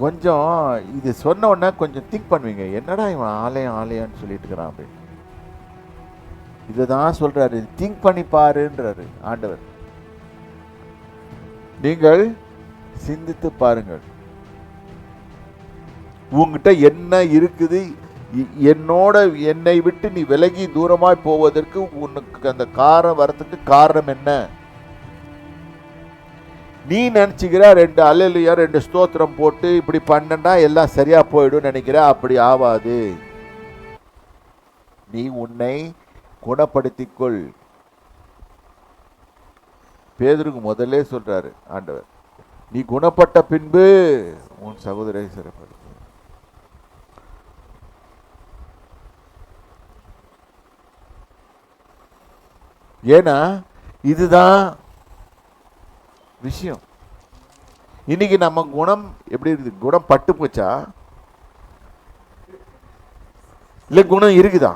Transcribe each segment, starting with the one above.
கொஞ்சம் இது சொன்ன உடனே கொஞ்சம் திங்க் பண்ணுவீங்க, என்னடா இவன் ஆலயம் ஆலயம்னு சொல்லிட்டு இருக்கிறான் அப்படின்னு. இதுதான் சொல்றாரு, திங்க் பண்ணி பாருன்றாரு ஆண்டவர். நீங்கள் சிந்தித்து பாருங்கள், உங்ககிட்ட என்ன இருக்குது, என்னை விட்டு நீ விலகி தூரமாய் போவதற்கு உனக்கு அந்த காரணம் வரத்துக்கு காரணம் என்ன? நீ நினைச்சுக்கிற 2 அல்லேலூயா 2 ஸ்தோத்திரம் போட்டு இப்படி பண்ணா எல்லாம் சரியா போயிடும் நினைக்கிற, அப்படி ஆவாது. நீ உன்னை குணப்படுத்திக்கொள். பேதுருக்கு முதல்ல சொல்றாரு ஆண்டவர், நீ குணப்பட்ட பின்பு உன் சகோதரை சிறப்படுத்து. ஏன்னா இதுதான் விஷயம். இன்னைக்கு நம்ம குணம் எப்படி இருக்குது? குணம் பட்டு போச்சா இல்ல குணம் இருக்குதா?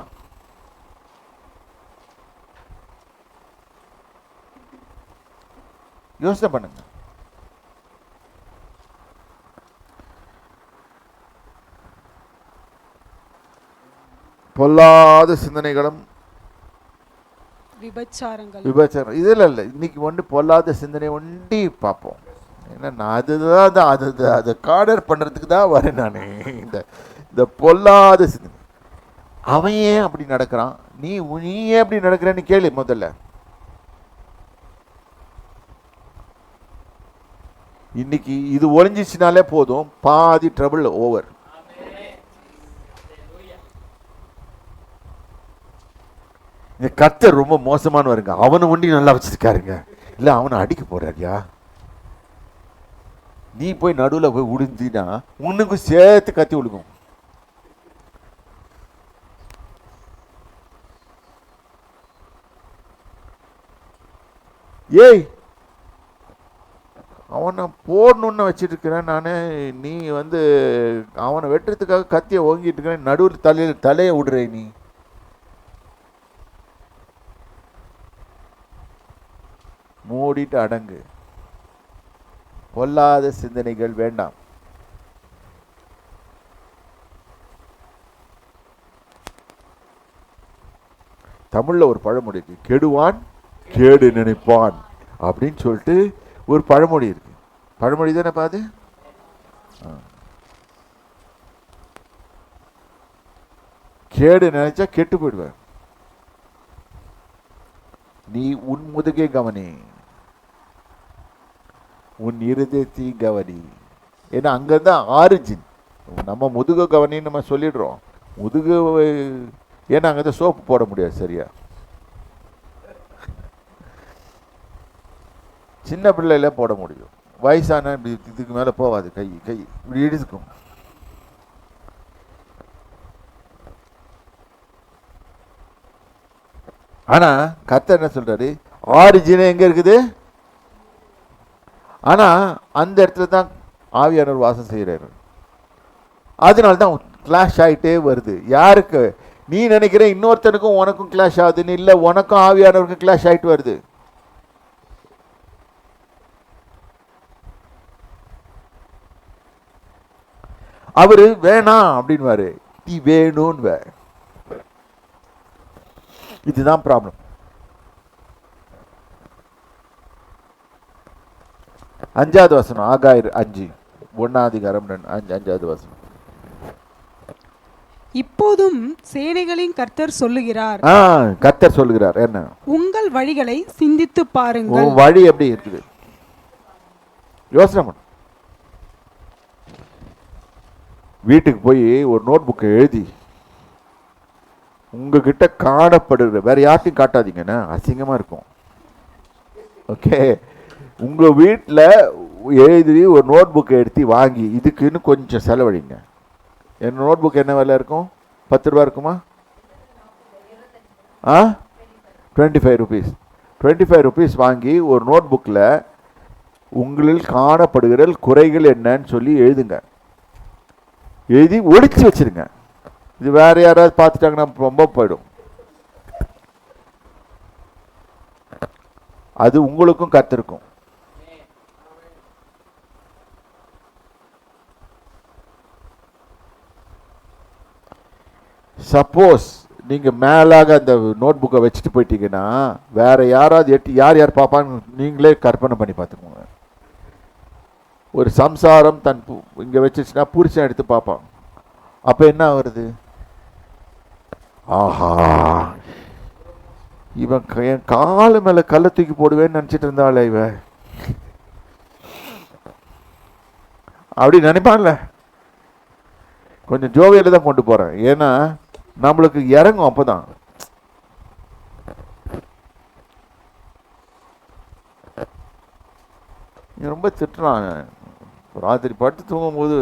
யோசனை பண்ணுங்க. பொல்லாத சிந்தனைகளும் விபச்சாரம் இதெல்லாம் இல்லை. இன்னைக்கு ஒன்று பொல்லாத சிந்தனை ஒண்டி பார்ப்போம். ஏன்னா நான் அதுதான் அதை கார்டர் பண்ணுறதுக்கு தான் வரேன் நான். இந்த பொல்லாத சிந்தனை, அவன் ஏன் அப்படி நடக்கிறான், நீ ஏன் அப்படி நடக்கிறன்னு கேளு முதல்ல. இன்னைக்கு இது ஒழிஞ்சிச்சுனாலே போதும், பாதி ட்ரபிள் ஓவர். இந்த கர்த்தர் ரொம்ப மோசமானவருங்க, அவனை ஒண்டி நல்லா வச்சிருக்காருங்க, இல்ல அவனை அடிக்க போறாருயா. நீ போய் நடுவில் போய் உடுந்தினா உன்னுக்கும் சேர்த்து கத்தி விழுக்கும். ஏய் அவனை போடணுன்னு வச்சிட்டு இருக்கிறேன் நான், நீ அவனை வெட்டுறதுக்காக கத்தியை ஓங்கிட்டு இருக்கிறேன், நடுவில் தலையை விடுற. நீ மூடிட்டு அடங்கு. பொல்லாத சிந்தனைகள் வேண்டாம். தமிழ்ல ஒரு பழமொழி இருக்கு, கெடுவான் கேடு நினைப்பான் அப்படின்னு சொல்லிட்டு ஒரு பழமொழி இருக்கு. பழமொழி தானே பாது. கேடு நினைச்சா கெட்டு போயிடுவேன். நீ உன் முதுகை கவனி, உன் இருதயத்தை கவனி. ஏன்னா அங்கதான் ஆரிஜின். நம்ம முதுகு கவனின்னு நம்ம சொல்லிடுறோம். முதுகு ஏன்னா அங்கதான் சோப்பு போட முடியாது சரியா. சின்ன பிள்ளையில போட முடியும், வயசான இதுக்கு மேல போவாது. கை இப்படி இடிக்கும். ஆனா கர்த்தர் என்ன சொல்றாரு, ஆரிஜின் எங்க இருக்குது? ஆனா அந்த இடத்துல தான் ஆவியானவர் வாசம் செய்யறாரு. அதனால்தான் கிளாஷ் ஆகிட்டே வருது. யாருக்கு? நீ நினைக்கிற இன்னொருத்தனுக்கும் உனக்கும் கிளாஷ் ஆகுதுன்னு இல்லை, உனக்கும் ஆவியானவருக்கும் கிளாஷ் ஆகிட்டு வருது. அவரு வேணாம் அப்படின்வாரு, நீ வேணும்னு. இதுதான் ப்ராப்ளம். 5வது வசனம், ஆகாயர் 5 1 வசனம். இப்போதும் சேனைகளின் கர்த்தர் சொல்லுகிறார், கர்த்தர் சொல்லுகிறார் என்ன? உங்கள் வழிகளை சிந்தித்து பாருங்கள். வழி எப்படி இருக்குது யோசனை பண்ணு. வீட்டுக்கு போய் ஒரு நோட் புக்கை எழுதி உங்ககிட்ட காணப்படுகிற, வேற யார்ட்டையும் காட்டாதீங்கன்னா அசிங்கமா இருக்கும். ஓகே, உங்க வீட்டில் எழுதி ஒரு நோட் புக்கை எடுத்து வாங்கி இதுக்குன்னு கொஞ்சம் செலவழிங்க. என் நோட் புக் என்ன விலை இருக்கும்? 10 ரூபா இருக்குமா? 25 rupees. 25 rupees வாங்கி ஒரு நோட் புக்கில் உங்களில் காணப்படுகிற குறைகள் என்னன்னு சொல்லி எழுதுங்க. எழுதி ஒழிச்சு வச்சிருங்க. இது வேற யாராவது பார்த்துட்டாங்கன்னா ரொம்ப போயிடும். அது உங்களுக்கும் கர்த்தருக்கும். சப்போஸ் நீங்கள் மேலாக அந்த நோட் புக்கை வச்சுட்டு போயிட்டீங்கன்னா வேற யாராவது யார் யார் பார்ப்பான்னு நீங்களே கற்பனை பண்ணி பார்த்துக்கோங்க. ஒரு சம்சாரம் தன் இங்கே வச்சிச்சுன்னா புருஷன் எடுத்து பார்ப்பான். அப்போ என்ன வருது? ஆஹா, இவன் என் காலு மேலே கல்லை தூக்கி போடுவேன்னு நினச்சிட்டு இருந்தாளே இவன், அப்படி நினைப்பான்ல. கொஞ்சம் ஜோவியில் தான் கொண்டு போகிறேன், ஏன்னா நம்மளுக்கு இறங்கும். அப்போ தான் ரொம்ப திட்டுறான். ராத்திரி பட்டு தூங்கும்போது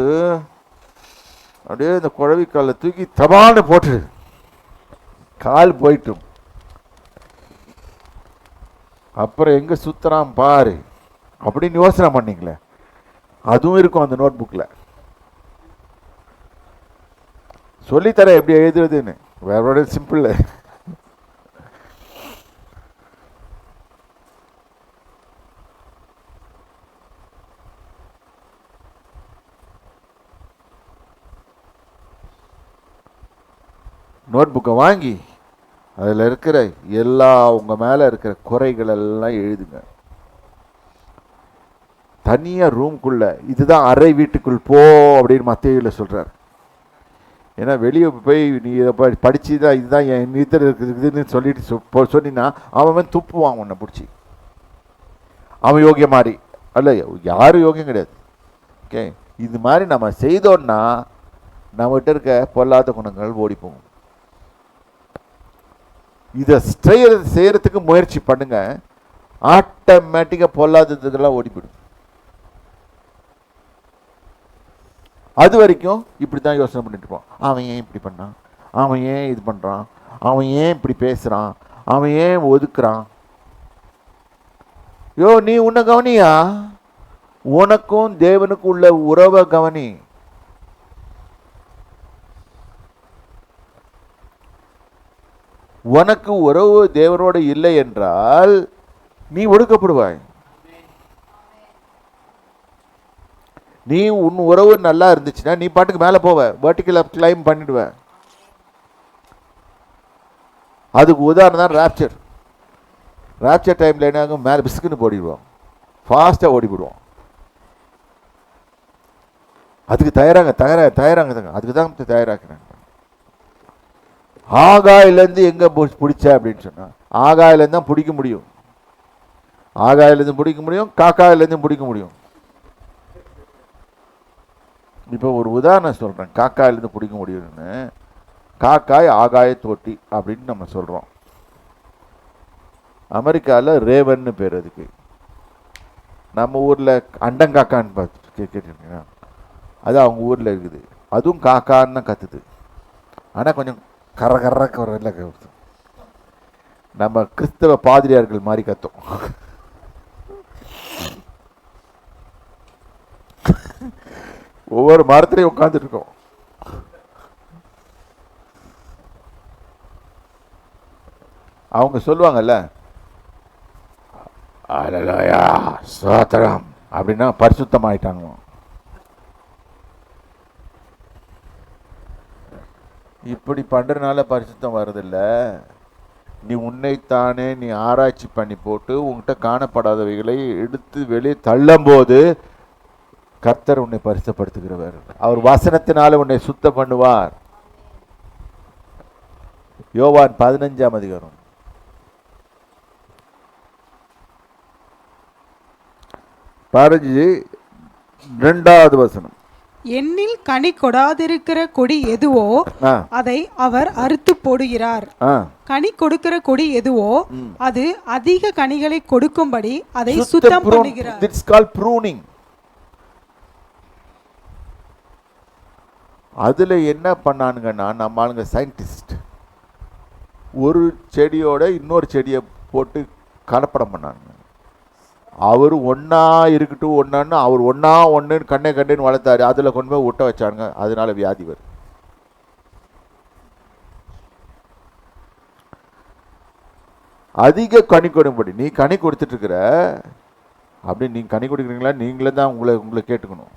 அப்படியே இந்த குழவி காலை தூக்கி தபான்னு போட்டு கால் போயிட்டும். அப்புறம் எங்கே சுத்துறான் பாரு அப்படின்னு யோசனை பண்ணிங்களே, அதுவும் இருக்கும் அந்த நோட் புக்கில். சொல்லித்தரேன் எப்படி எழுதுறதுன்னு, வேற சிம்பிள். நோட் புக்கை வாங்கி அதில் இருக்கிற எல்லா உங்கள் மேலே இருக்கிற குறைகள் எல்லாம் எழுதுங்க. தனியாக ரூம்குள்ளே, இதுதான் அறை வீட்டுக்குள் போ அப்படின்னு மத்தேயுவில் சொல்கிறார். ஏன்னா வெளியே போய் நீ இதை படித்து தான் இதுதான் என் நீத்தல் இருக்குதுன்னு சொல்லிட்டு சொன்னீங்கன்னா அவன் துப்புவான் உன்னை பிடிச்சி. அவன் யோகியம் மாதிரி அல்ல, யாரும் யோகியம் கிடையாது. ஓகே, இது மாதிரி நம்ம செய்தோன்னா நம்மகிட்ட இருக்க பொல்லாத குணங்கள் ஓடி போகும். இதை செய்யறதுக்கு முயற்சி பண்ணுங்க, ஆட்டோமேட்டிக்காக பொல்லாததுக்கெல்லாம் ஓடிப்பிடும். அது வரைக்கும் இப்படி தான் யோசனை பண்ணிட்டு இருப்போம். அவன் ஏன் இப்படி பண்ணான், அவன் ஏன் இது பண்ணுறான், அவன் ஏன் இப்படி பேசுகிறான், அவன் ஏன் ஒதுக்குறான். யோ, நீ உன்னை கவனியா, உனக்கும் தேவனுக்கும் உள்ள உறவை கவனி. உனக்கு உறவு தேவனோடு இல்லை என்றால் நீ ஒடுக்கப்படுவாய். நீ உன் உறவு நல்லா இருந்துச்சுன்னா நீ பாட்டுக்கு மேலே போவ, வெர்டிக்கல் கிளைம் பண்ணிடுவ. அதுக்கு உதாரணம் தான் ராப்சர். ராப்சர் டைமில் என்ன ஆகும், மேலே பிஸ்குன்னு ஓடிடுவோம், ஃபாஸ்ட்டாக ஓடிவிடுவோம். அதுக்கு தயாராங்க அதுக்கு தான் தயாராக்குறாங்க. ஆகாயிலேருந்து எங்கே பிடிச்ச அப்படின்னு சொன்னா, ஆகாயிலேருந்து தான் பிடிக்க முடியும். ஆகாயிலேருந்து பிடிக்க முடியும், காக்காயிலேருந்து பிடிக்க முடியும். இப்போ ஒரு உதாரணம் சொல்கிறேன், காக்காயிலேருந்து பிடிக்க முடியும்னு. காக்காய் ஆகாய தோட்டி அப்படின்னு நம்ம சொல்கிறோம். அமெரிக்காவில் ரேவன்னு பேர் அதுக்கு. நம்ம ஊரில் அண்டங்காக்கான்னு பார்த்து கேட்டுருக்கீங்க, அது அவங்க ஊரில் இருக்குது. அதுவும் காக்கான்னு தான் கத்துது, ஆனால் கொஞ்சம் கரகரக்க கருத்து. நம்ம கிறிஸ்தவ பாதிரியார்கள் மாதிரி கத்தும். ஒவ்வொரு மரத்திலையும் உட்காந்துட்டு இருக்கோம். அவங்க சொல்லுவாங்கல்ல, அல்லேலூயா ஸ்தோத்திரம் அப்படின்னா பரிசுத்தமாயிட்டாங்க. இப்படி பண்ணுறதுனால பரிசுத்தம் வருதில்ல. நீ உன்னைத்தானே நீ ஆராய்ச்சி பண்ணி போட்டு உங்ககிட்ட காணப்படாதவைகளை எடுத்து வெளியே தள்ளும் போது கர்த்தர் உன்னை பரிசுத்தப்படுத்துகிறவர். அவர் வசனத்தினால உன்னை சுத்தம் பண்ணுவார். யோவான் 15ஆம் அதிகாரம் 2வது வசனம். என்னில் கனி கொடாதிருக்கிற கொடி எதுவோ அதை அவர் அறுத்து போடுகிறார். கனி கொடுக்கிற கொடி எதுவோ அது அதிக கனிகளை கொடுக்கும்படி அதை சுத்தம் பண்ணுகிறார். It's called pruning. அதுல என்ன பண்ணானுங்கன்னா, நம்ம ஆளுங்க சயின்டிஸ்ட் ஒரு செடியோட இன்னொரு செடியை போட்டு கலப்படம் பண்ணானுங்க. அவர் ஒன்றா இருக்கட்டும் ஒன்றான்னு அவர் ஒன்றா ஒன்றுன்னு கண்ணேன்னு வளர்த்தாரு. அதில் கொண்டு போய் விட்ட வச்சானுங்க, அதனால வியாதி வருது. அதிக கனி கொடும்படி நீ கனி கொடுத்துட்டு இருக்கிற. அப்படி நீங்கள் கனி கொடுக்குறீங்களா, நீங்களே தான் உங்களை கேட்டுக்கணும்.